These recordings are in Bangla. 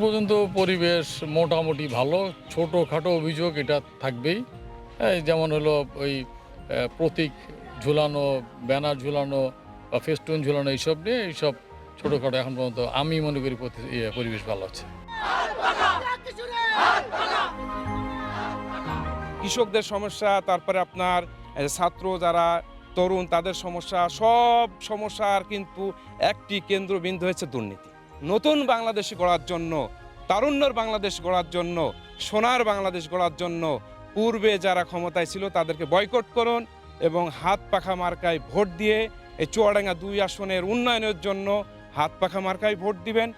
পর্যন্ত পরিবেশ মোটামুটি ভালো। ছোটোখাটো অভিযোগ এটা থাকবেই। যেমন হলো ওই প্রতীক ঝুলানো, ব্যানার ঝুলানো বা ফেস্টুন ঝুলানো এইসব নিয়ে এইসব ছোটোখাটো এখন পর্যন্ত আমি মনে করি পরিবেশ ভালো আছে। কৃষকদের সমস্যা, তারপরে আপনার ছাত্র যারা তরুণ তাদের সমস্যা, সব সমস্যার কিন্তু একটি কেন্দ্রবিন্দু হচ্ছে দুর্নীতি। নতুন বাংলাদেশ গড়ার জন্য, তারুণ্যের বাংলাদেশ গড়ার জন্য, সোনার বাংলাদেশ গড়ার জন্য পূর্বে যারা ক্ষমতায় ছিল তাদেরকে বয়কট করুন এবং হাত পাখা মার্কায় ভোট দিয়ে এই চুয়াডাঙ্গা 2 আসনের উন্নয়নের জন্য হাত পাখা মার্কায় ভোট দিবেন।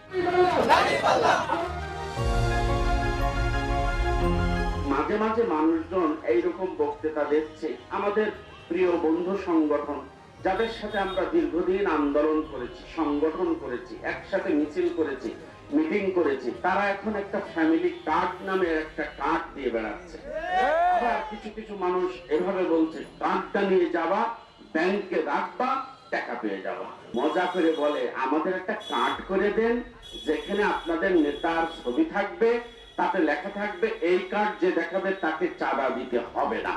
মাঝে মাঝে মানুষজন এইরকম বক্তৃতা দিচ্ছে, আমাদের প্রিয় বন্ধু সংগঠন যাদের সাথে আমরা দীর্ঘদিন আন্দোলন করেছি, সংগঠন করেছি, একসাথে মিছিল করেছি, মিটিং করেছি, তারা এখন একটা ফ্যামিলি কার্ড নামে একটা কার্ড দিয়ে বেড়াচ্ছে। আবার কিছু কিছু মানুষ এভাবে বলছে, কার্ডটা নিয়ে যাবা, ব্যাংকে রাখবা, টাকা পেয়ে যাবা। মজা করে বলে, আমাদের একটা কার্ড করে দেন যেখানে আপনাদের নেতার ছবি থাকবে, তাতে লেখা থাকবে এই কার্ড যে দেখাবে তাকে চাঁদা দিতে হবে না।